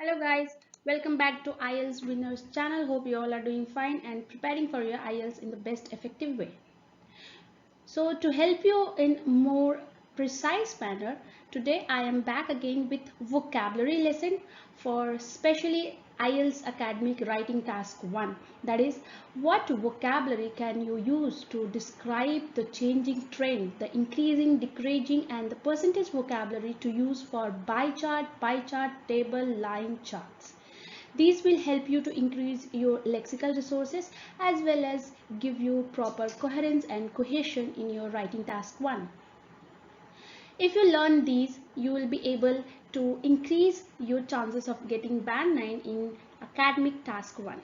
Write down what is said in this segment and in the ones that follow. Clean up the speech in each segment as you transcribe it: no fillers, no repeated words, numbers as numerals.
Hello guys, welcome back to Ielts Winners channel. Hope you all are doing fine and preparing for your Ielts in the best effective way. So to help you in more precise manner, today I am back again with vocabulary lesson for specially IELTS academic writing task 1. That is, what vocabulary can you use to describe the changing trend, the increasing, decreasing and the percentage vocabulary to use for bar chart, pie chart, table, line charts. These will help you to increase your lexical resources as well as give you proper coherence and cohesion in your writing task 1. If you learn these, you will be able to increase your chances of getting band 9 in academic task 1.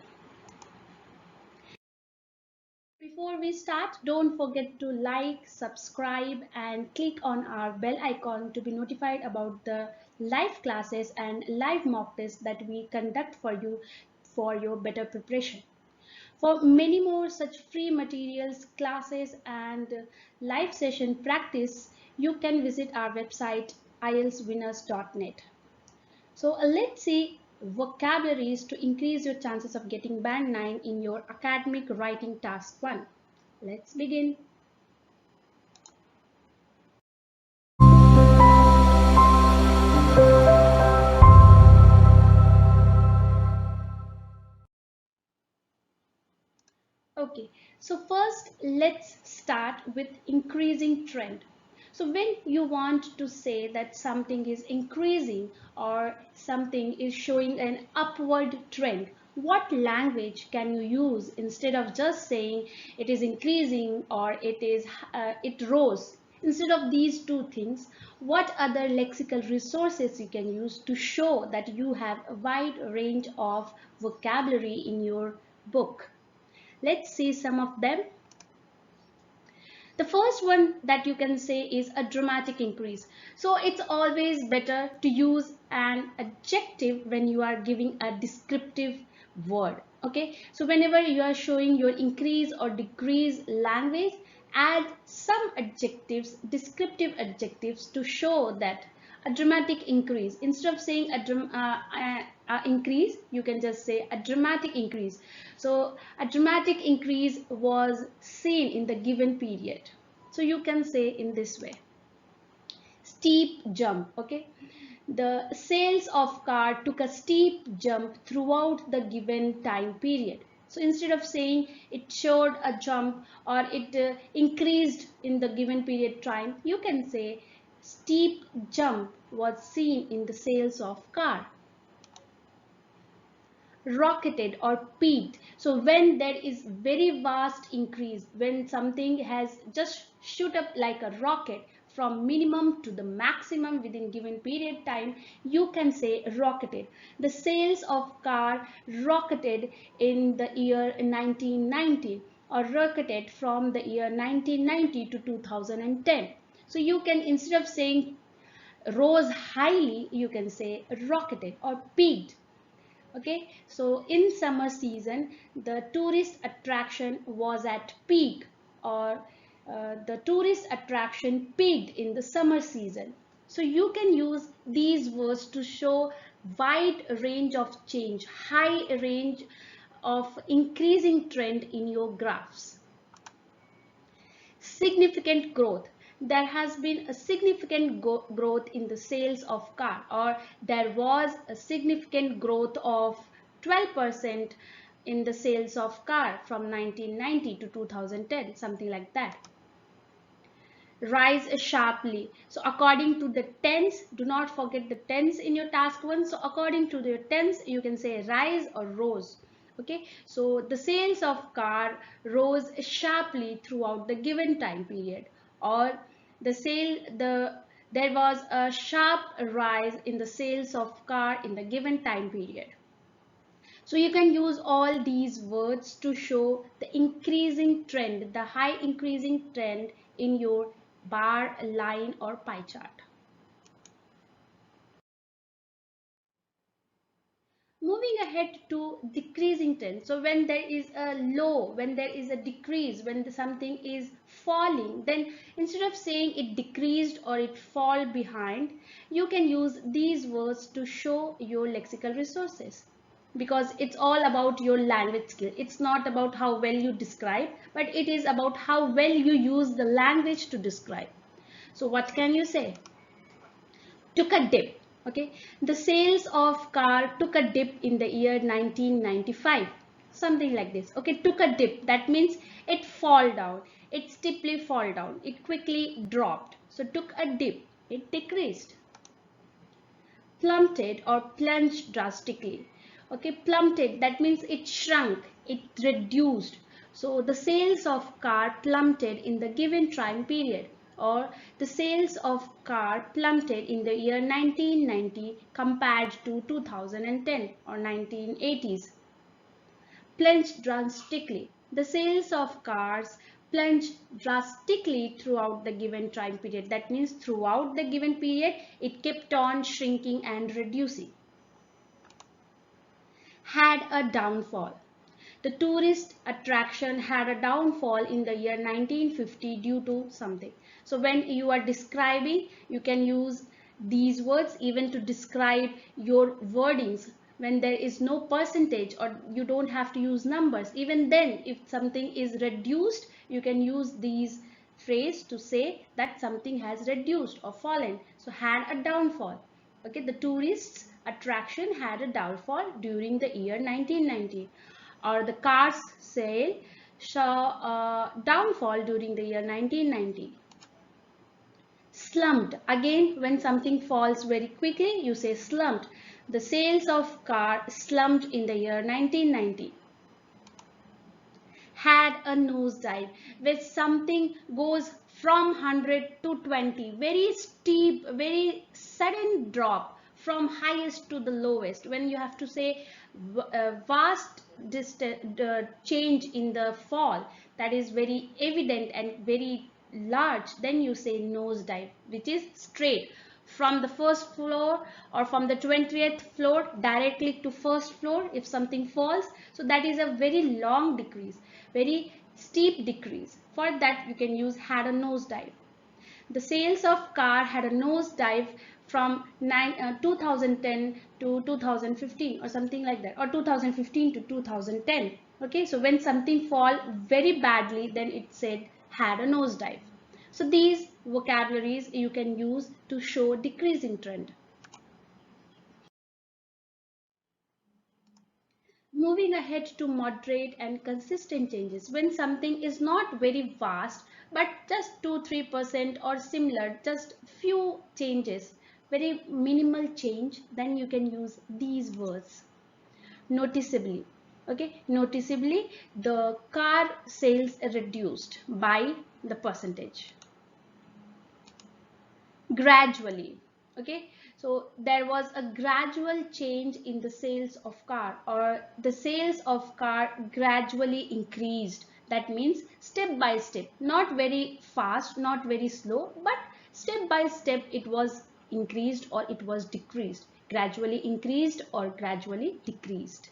Before we start, don't forget to like, subscribe and click on our bell icon to be notified about the live classes and live mock tests that we conduct for you for your better preparation. For many more such free materials, classes and live session practice, you can visit our website ieltswinners.net. So let's see vocabularies to increase your chances of getting band 9 in your academic writing task 1. Let's begin. Okay, so first let's start with increasing trend. So when you want to say that something is increasing or something is showing an upward trend, what language can you use instead of just saying it is increasing or it rose? Instead of these two things, what other lexical resources you can use to show that you have a wide range of vocabulary in your book? Let's see some of them. The first one that you can say is a dramatic increase. So it's always better to use an adjective when you are giving a descriptive word. Okay, so whenever you are showing your increase or decrease language, add some adjectives, descriptive adjectives to show that a dramatic increase. Instead of saying a increase, you can just say a dramatic increase. So a dramatic increase was seen in the given period. So you can say in this way. Steep jump. Okay, the sales of car took a steep jump throughout the given time period. So instead of saying it showed a jump or it increased in the given period time, you can say steep jump was seen in the sales of car. Rocketed or peaked. So when there is very vast increase, when something has just shoot up like a rocket from minimum to the maximum within given period time, you can say rocketed. The sales of car rocketed in the year 1990 or rocketed from the year 1990 to 2010. So you can, instead of saying rose highly, you can say rocketed or peaked. Okay, so in summer season the tourist attraction was at peak, or the tourist attraction peaked in the summer season. So you can use these words to show wide range of change, high range of increasing trend in your graphs. Significant growth. There has been a significant growth in the sales of car, or there was a significant growth of 12% in the sales of car from 1990 to 2010, something like that. Rise sharply. So according to the tense, do not forget the tense in your task 1. So according to the tense, you can say rise or rose. Okay, so the sales of car rose sharply throughout the given time period, or there was a sharp rise in the sales of car in the given time period. So you can use all these words to show the increasing trend, the high increasing trend in your bar, line or pie chart. Moving ahead to decreasing trend. So when there is a low, when there is a decrease, when something is falling, then instead of saying it decreased or it fall behind, you can use these words to show your lexical resources, because it's all about your language skill. It's not about how well you describe, but it is about how well you use the language to describe. So what can you say? Took a dip. Okay, the sales of car took a dip in the year 1995, something like this. Okay, took a dip, that means it fall down, it steeply fall down, it quickly dropped. So took a dip, it decreased. Plummeted or plunged drastically. Okay, plummeted, that means it shrunk, it reduced. So the sales of car plummeted in the given time period, or the sales of car plummeted in the year 1990 compared to 2010 or 1980s. Plunged drastically. The sales of cars plunged drastically throughout the given time period. That means throughout the given period, it kept on shrinking and reducing. Had a downfall. The tourist attraction had a downfall in the year 1950 due to something. So when you are describing, you can use these words even to describe your wordings. When there is no percentage or you don't have to use numbers, even then if something is reduced, you can use these phrase to say that something has reduced or fallen. So had a downfall. Okay, the tourists attraction had a downfall during the year 1990, or the cars sale saw a downfall during the year 1990. Slumped. Again, when something falls very quickly, you say slumped. The sales of car slumped in the year 1990. Had a nosedive, where something goes from 100 to 20, very steep, very sudden drop from highest to the lowest. When you have to say vast change in the fall, that is very evident and very large, then you say nosedive, which is straight from the first floor or from the 20th floor directly to first floor if something falls. So that is a very long decrease, very steep decrease. For that you can use had a nosedive. The sales of car had a nosedive from 2010 to 2015 or something like that, or 2015 to 2010. Okay, so when something fall very badly, then it said had a nosedive. So these vocabularies you can use to show decreasing trend. Moving ahead to moderate and consistent changes. When something is not very vast, but just 2-3% or similar, just few changes, very minimal change, then you can use these words. Noticeably. Okay, noticeably the car sales reduced by the percentage. Gradually. Okay, so there was a gradual change in the sales of car, or the sales of car gradually increased. That means step by step, not very fast, not very slow, but step by step it was increased or it was decreased. Gradually increased or gradually decreased.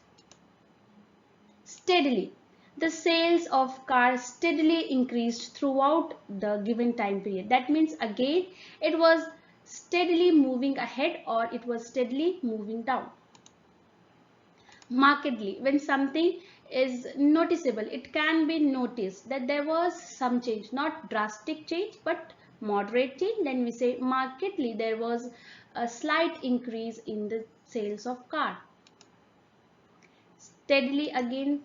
Steadily. The sales of cars steadily increased throughout the given time period. That means again it was steadily moving ahead or it was steadily moving down. Markedly. When something is noticeable, it can be noticed that there was some change, not drastic change but moderate change, then we say markedly there was a slight increase in the sales of car. Steadily again.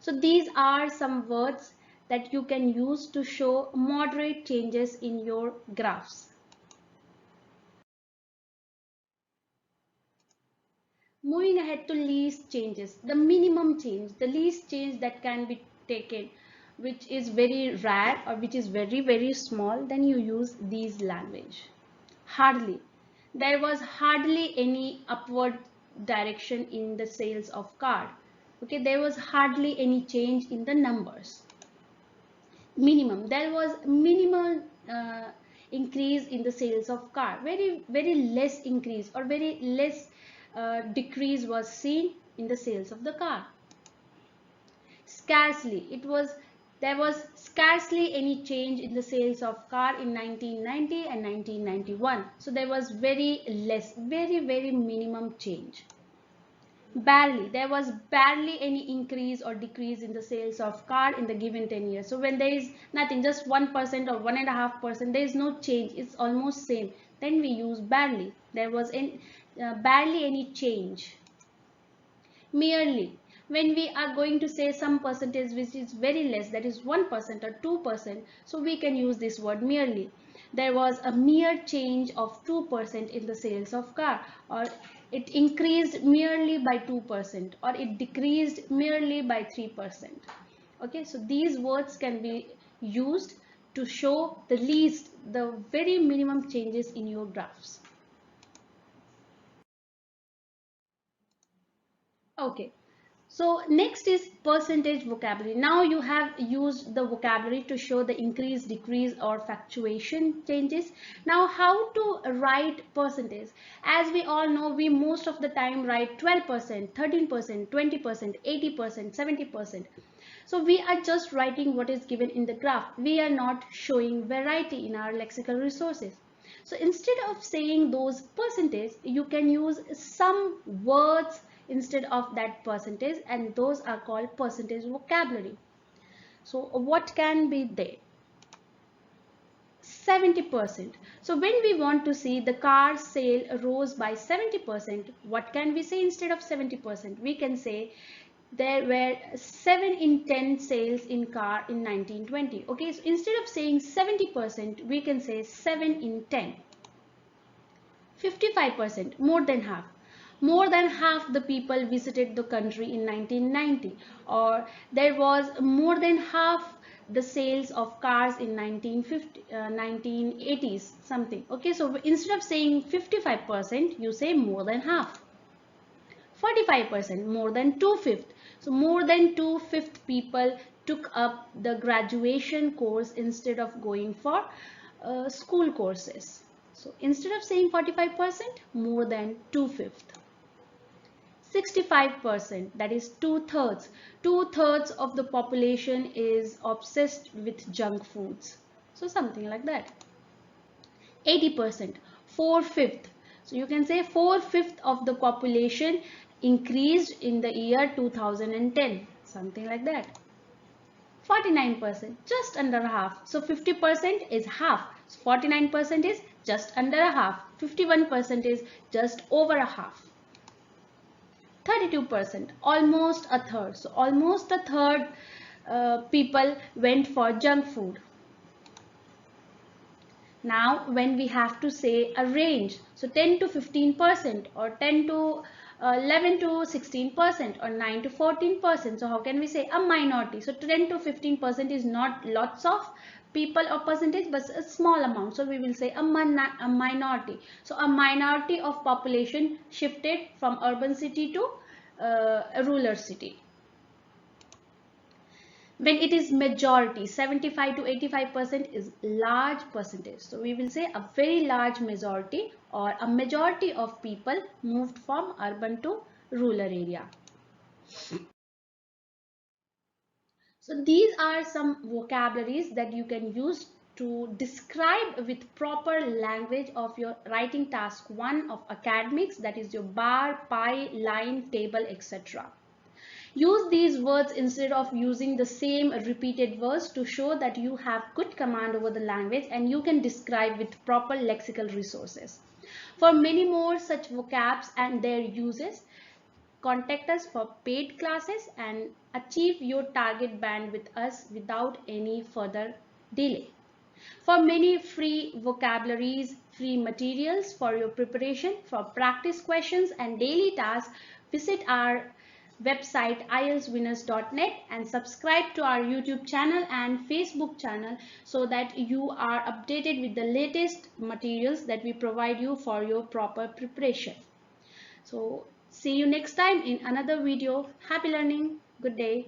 So these are some words that you can use to show moderate changes in your graphs. Moving ahead to least changes, the minimum change, the least change that can be taken, which is very rare or which is very small, then you use these language. Hardly. There was hardly any upward direction in the sales of car. Okay, there was hardly any change in the numbers. Minimum, there was minimal increase in the sales of car, very less increase or very less decrease was seen in the sales of the car. Scarcely, there was scarcely any change in the sales of car in 1990 and 1991. So there was very less, very minimum change. Barely, there was barely any increase or decrease in the sales of car in the given 10 years. So when there is nothing, just 1% or 1.5%, there is no change, it's almost same, then we use barely. There was barely any change. Merely, when we are going to say some percentage which is very less, that is 1% or 2%, so we can use this word merely. There was a mere change of 2% in the sales of car, or it increased merely by 2%, or it decreased merely by 3%. Okay, so these words can be used to show the very minimum changes in your graphs. Okay, so next is percentage vocabulary. Now you have used the vocabulary to show the increase, decrease or fluctuation changes. Now how to write percentage? As we all know, we most of the time write 12%, 13%, 20%, 80%, 70%. So we are just writing what is given in the graph. We are not showing variety in our lexical resources. So instead of saying those percentage, you can use some words instead of that percentage, and those are called percentage vocabulary. So what can be there? 70%. So when we want to see the car sale rose by 70%, what can we say instead of 70%? We can say there were 7 in 10 sales in car in 1920. Okay, so instead of saying 70%, we can say 7 in 10. 55%, more than half. More than half the people visited the country in 1990, or there was more than half the sales of cars in 1980s something. Okay, so instead of saying 55%, you say more than half. 45%, more than 2/5. So more than 2/5 people took up the graduation course instead of going for school courses. So instead of saying 45%, more than 2/5. 65%, that is 2/3. 2/3 of the population is obsessed with junk foods. So something like that. 80%, 4/5. So you can say 4/5 of the population increased in the year 2010. Something like that. 49%, just under half. So 50% is half. So 49% is just under a half. 51% is just over a half. 32%, almost a third. So almost a third people went for junk food. Now when we have to say a range, so 10 to 15%, or 10 to 11 to 16%, or 9 to 14%. So how can we say a minority? So 10 to 15% is not lots of people or percentage, but a small amount. So we will say a minority. So a minority of population shifted from urban city to a rural city. When it is majority, 75 to 85% is large percentage. So we will say a very large majority, or a majority of people moved from urban to rural area. So these are some vocabularies that you can use to describe with proper language of your writing task 1 of academics, that is your bar, pie, line, table, etc. Use these words instead of using the same repeated words to show that you have good command over the language and you can describe with proper lexical resources. For many more such vocabs and their uses, contact us for paid classes and achieve your target band with us without any further delay. For many free vocabularies, free materials for your preparation, for practice questions and daily tasks, visit our website ieltswinners.net and subscribe to our YouTube channel and Facebook channel so that you are updated with the latest materials that we provide you for your proper preparation. So see you next time in another video. Happy learning. Good day.